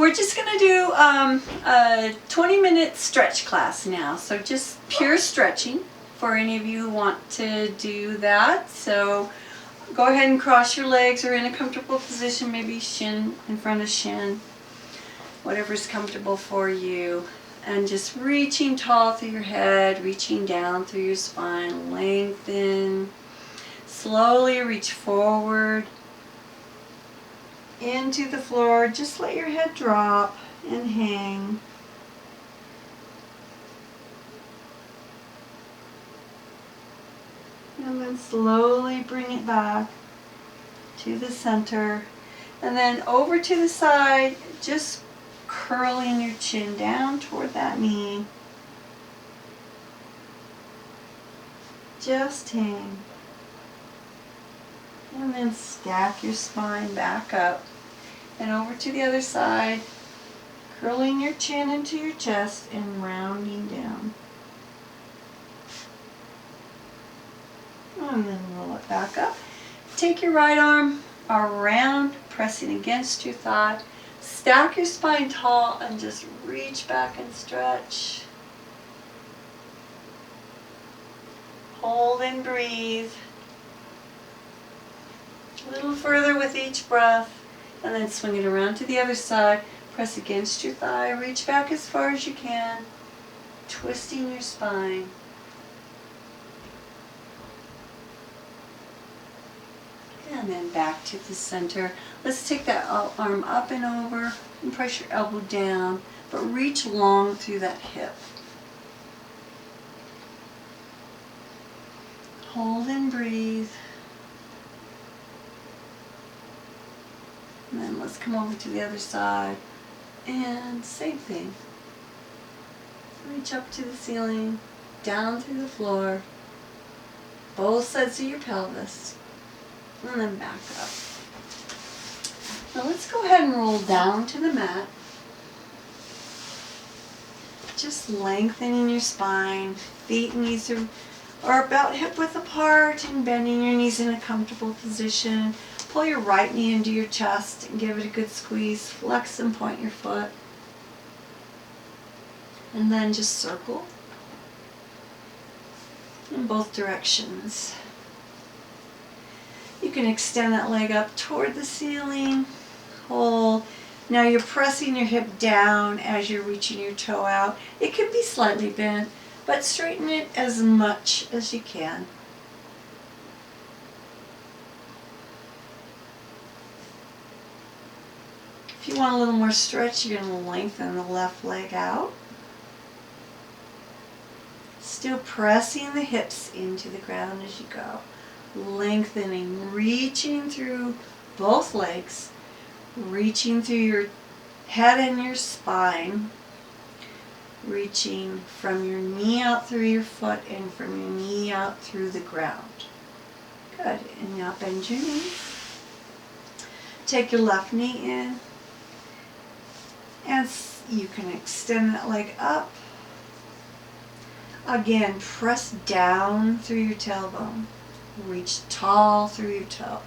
We're just going to do a 20-minute stretch class now. So just pure stretching for any of you who want to do that. So go ahead and cross your legs or in a comfortable position, maybe shin in front of shin, whatever's comfortable for you. And just reaching tall through your head, reaching down through your spine, lengthen. Slowly reach forward into the floor. Just let your head drop and hang. And then slowly bring it back to the center. And then over to the side, just curling your chin down toward that knee. Just hang. And then stack your spine back up. And over to the other side, curling your chin into your chest and rounding down. And then roll it back up. Take your right arm around, pressing against your thigh. Stack your spine tall and just reach back and stretch. Hold and breathe. A little further with each breath, and then swing it around to the other side. Press against your thigh, reach back as far as you can, twisting your spine. And then back to the center. Let's take that arm up and over and press your elbow down, but reach long through that hip. Hold and breathe. And then let's come over to the other side. And same thing. Reach up to the ceiling, down through the floor, both sides of your pelvis, and then back up. Now let's go ahead and roll down to the mat. Just lengthening your spine, feet and knees are about hip width apart, and bending your knees in a comfortable position. Pull your right knee into your chest and give it a good squeeze. Flex and point your foot. And then just circle in both directions. You can extend that leg up toward the ceiling. Hold. Now you're pressing your hip down as you're reaching your toe out. It can be slightly bent, but straighten it as much as you can. If you want a little more stretch, you're going to lengthen the left leg out. Still pressing the hips into the ground as you go. Lengthening, reaching through both legs, reaching through your head and your spine, reaching from your knee out through your foot and from your knee out through the ground. Good. And now bend your knees. Take your left knee in. And you can extend that leg up. Again, press down through your tailbone. Reach tall through your toe.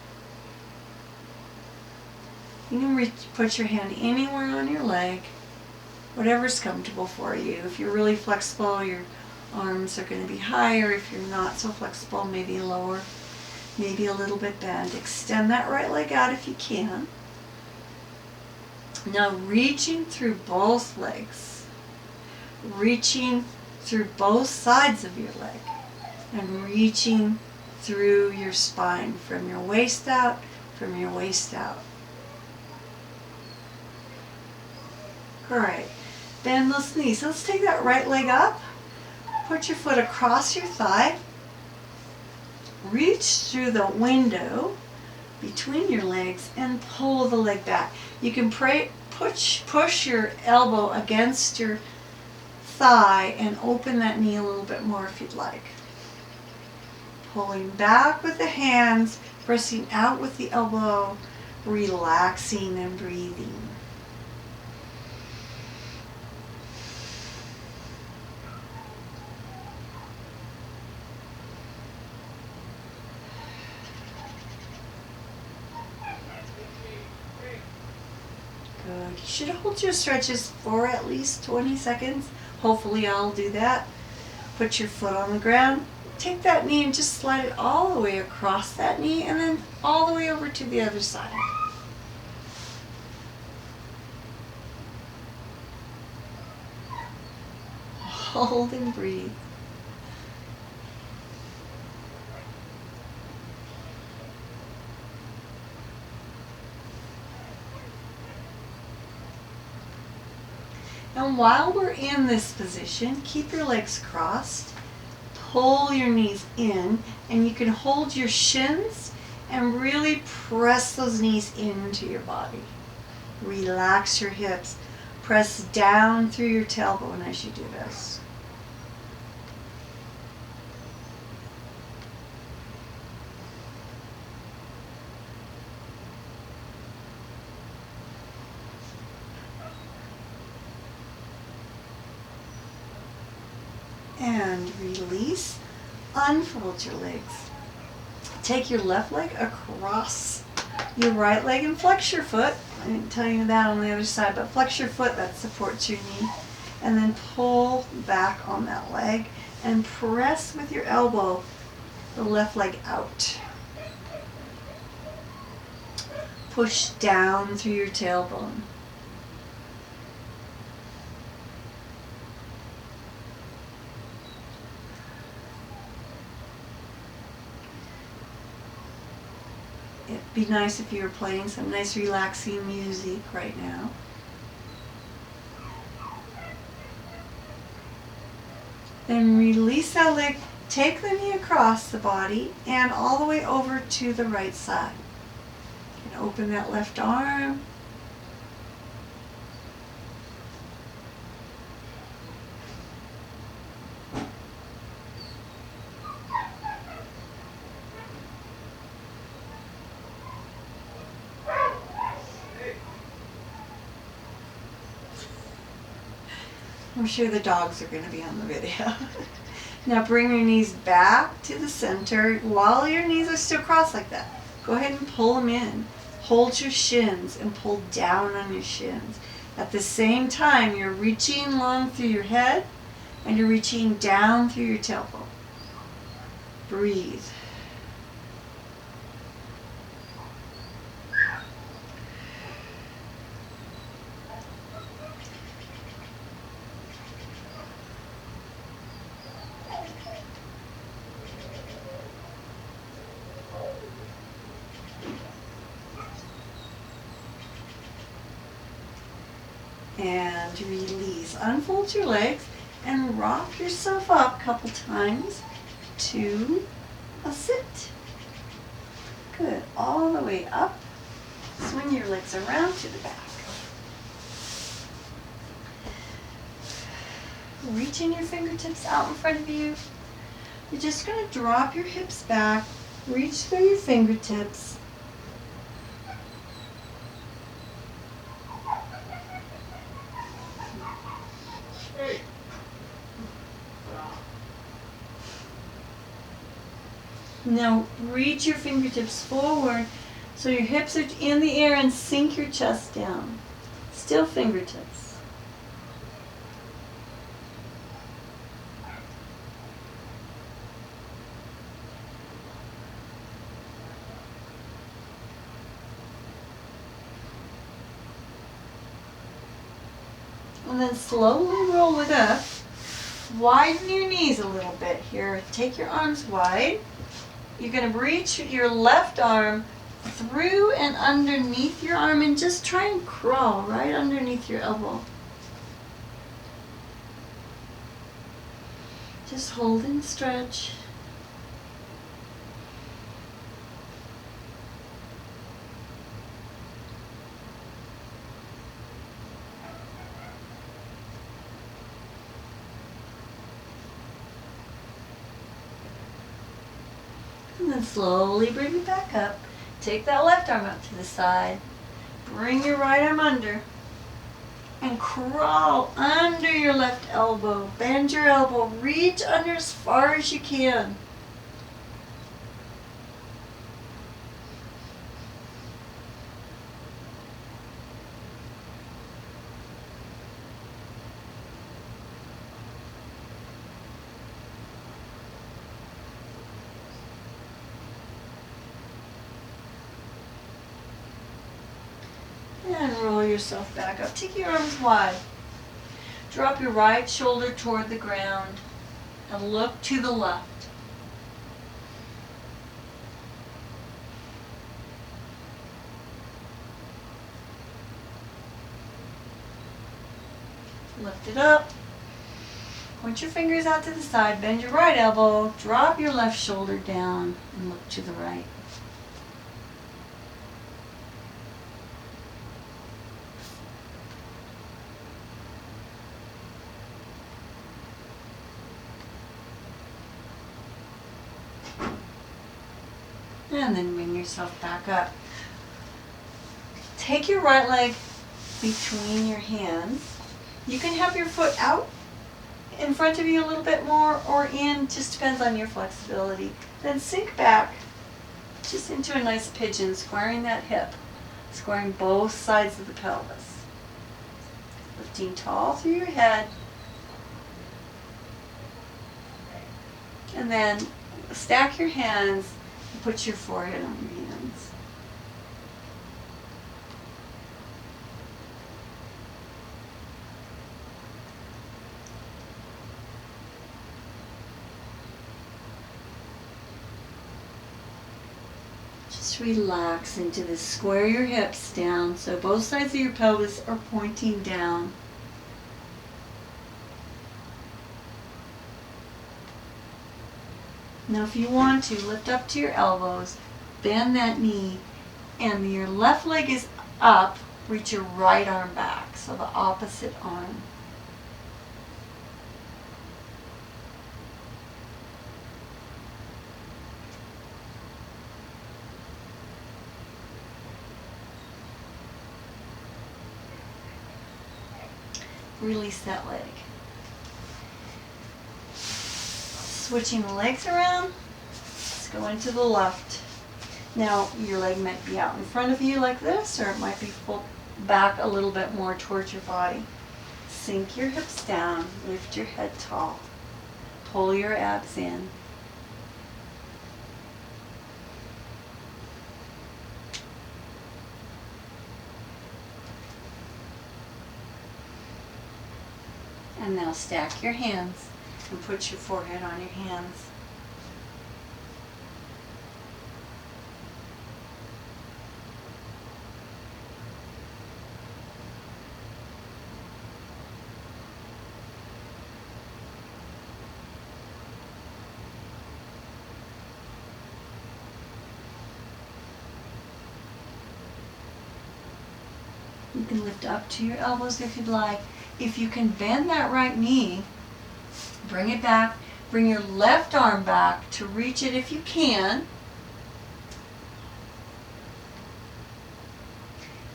You can put your hand anywhere on your leg, whatever's comfortable for you. If you're really flexible, your arms are going to be higher. If you're not so flexible, maybe lower, maybe a little bit bent. Extend that right leg out if you can. Now reaching through both legs, reaching through both sides of your leg, and reaching through your spine from your waist out, from your waist out. Great. Bend those knees. So let's take that right leg up, put your foot across your thigh, reach through the window between your legs and pull the leg back. You can push your elbow against your thigh and open that knee a little bit more if you'd like. Pulling back with the hands, pressing out with the elbow, relaxing and breathing. Good. You should hold your stretches for at least 20 seconds. Hopefully I'll do that. Put your foot on the ground. Take that knee and just slide it all the way across that knee and then all the way over to the other side. Hold and breathe. And while we're in this position, keep your legs crossed, pull your knees in, and you can hold your shins and really press those knees into your body. Relax your hips. Press down through your tailbone as you do this. And release. Unfold your legs. Take your left leg across your right leg and flex your foot. I didn't tell you that on the other side, but flex your foot, that supports your knee. And then pull back on that leg and press with your elbow the left leg out. Push down through your tailbone. It'd be nice if you were playing some nice relaxing music right now. Then release that leg, take the knee across the body and all the way over to the right side. You can open that left arm. I'm sure the dogs are going to be on the video. Now bring your knees back to the center while your knees are still crossed like that. Go ahead and pull them in. Hold your shins and pull down on your shins. At the same time, you're reaching long through your head and you're reaching down through your tailbone. Breathe. And release. Unfold your legs and rock yourself up a couple times to a sit. Good. All the way up. Swing your legs around to the back. Reaching your fingertips out in front of you. You're just going to drop your hips back. Reach through your fingertips. Now reach your fingertips forward so your hips are in the air and sink your chest down. Still fingertips. And then slowly roll it up. Widen your knees a little bit here. Take your arms wide. You're going to reach your left arm through and underneath your arm and just try and crawl right underneath your elbow. Just hold and stretch. And then slowly bring it back up. Take that left arm up to the side. Bring your right arm under. And crawl under your left elbow. Bend your elbow. Reach under as far as you can. roll yourself back up. Take your arms wide. Drop your right shoulder toward the ground and look to the left. Lift it up. Point your fingers out to the side. Bend your right elbow. Drop your left shoulder down and look to the right. And then bring yourself back up. Take your right leg between your hands. You can have your foot out in front of you a little bit more or in, just depends on your flexibility. Then sink back just into a nice pigeon, squaring that hip, squaring both sides of the pelvis. Lifting tall through your head. And then stack your hands and put your forehead on your hands. Just relax into this. Square your hips down so both sides of your pelvis are pointing down. Now if you want to, lift up to your elbows, bend that knee, and your left leg is up, reach your right arm back, so the opposite arm. Release that leg. Switching the legs around, let's go into the left. Now your leg might be out in front of you like this, or it might be full back a little bit more towards your body. Sink your hips down, lift your head tall, pull your abs in. And now stack your hands and put your forehead on your hands. You can lift up to your elbows if you'd like. If you can bend that right knee, bring it back. Bring your left arm back to reach it if you can.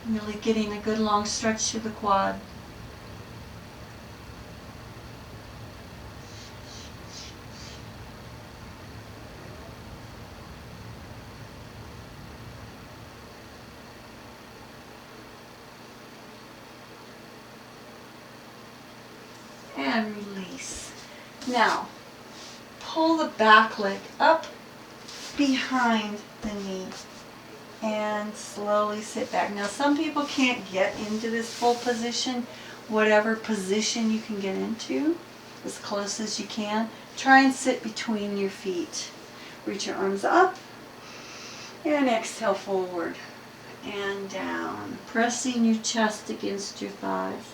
Really getting a good long stretch to the quad. And release. Now, pull the back leg up behind the knee and slowly sit back. Now, some people can't get into this full position. Whatever position you can get into, as close as you can, try and sit between your feet. Reach your arms up and exhale forward and down, pressing your chest against your thighs.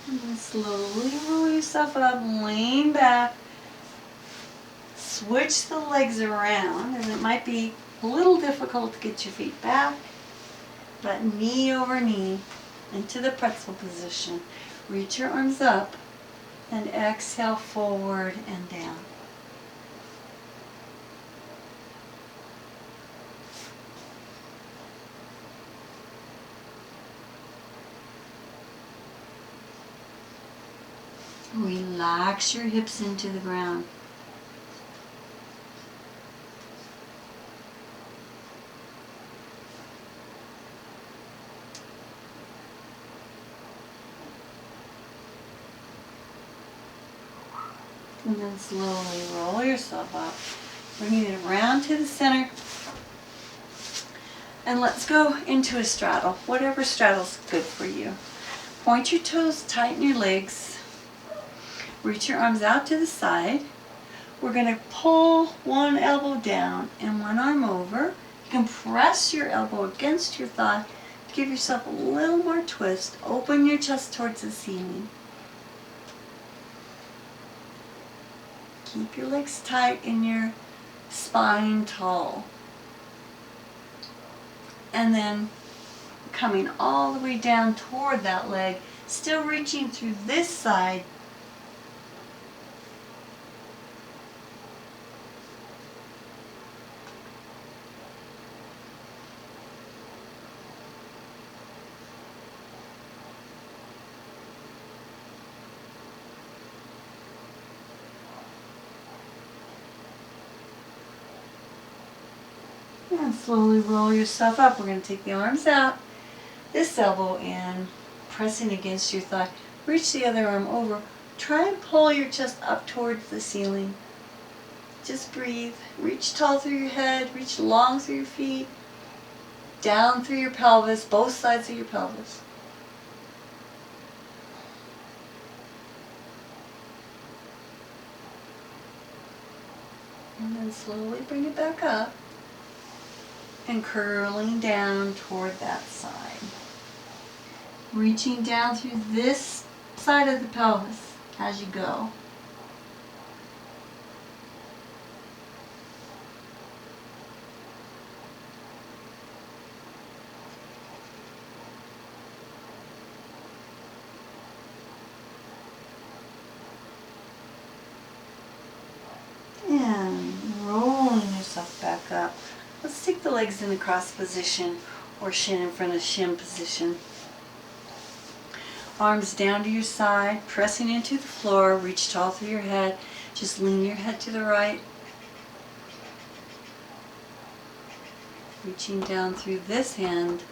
And then slowly roll yourself up, lean back, switch the legs around, and it might be a little difficult to get your feet back, but knee over knee into the pretzel position. Reach your arms up and exhale forward and down. Relax your hips into the ground. And then slowly roll yourself up. Bringing it around to the center. And let's go into a straddle, whatever straddle's good for you. Point your toes, tighten your legs. Reach your arms out to the side. We're going to pull one elbow down and one arm over. You can press your elbow against your thigh to give yourself a little more twist. Open your chest towards the ceiling. Keep your legs tight and your spine tall. And then coming all the way down toward that leg, still reaching through this side. And slowly roll yourself up. We're going to take the arms out, this elbow in, pressing against your thigh. Reach the other arm over. Try and pull your chest up towards the ceiling. Just breathe. Reach tall through your head. Reach long through your feet. Down through your pelvis, both sides of your pelvis. And then slowly bring it back up. And curling down toward that side. Reaching down through this side of the pelvis as you go. And rolling yourself back up. Let's take the legs in the cross position or shin in front of shin position. Arms down to your side, pressing into the floor. Reach tall through your head. Just lean your head to the right. Reaching down through this hand.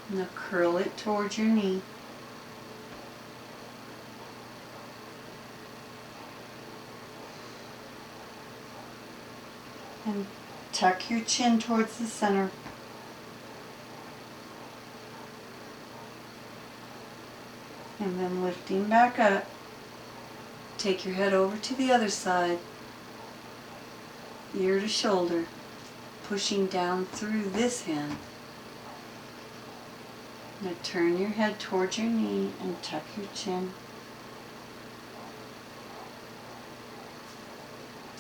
Now curl it towards your knee. And tuck your chin towards the center. And then lifting back up. Take your head over to the other side. Ear to shoulder. Pushing down through this hand. Now turn your head towards your knee and tuck your chin.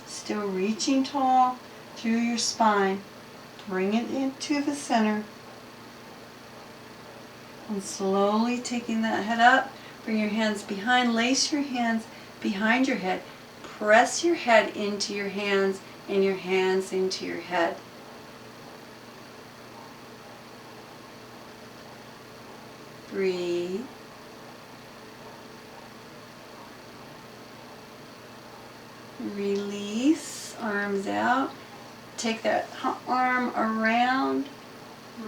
Still reaching tall through your spine. Bring it into the center. And slowly taking that head up. Bring your hands behind. Lace your hands behind your head. Press your head into your hands and your hands into your head. Breathe. Release. Arms out. Take that arm around.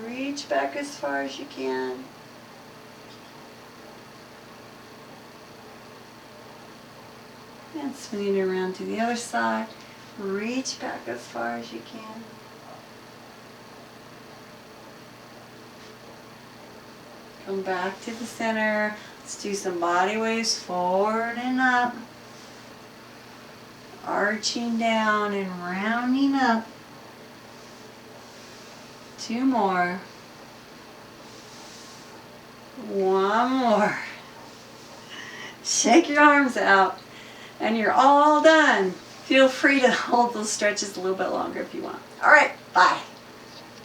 Reach back as far as you can. And swing it around to the other side. Reach back as far as you can. Come back to the center. Let's do some body waves forward and up. Arching down and rounding up. 2 more. 1 more. Shake your arms out. And you're all done. Feel free to hold those stretches a little bit longer if you want. All right, bye.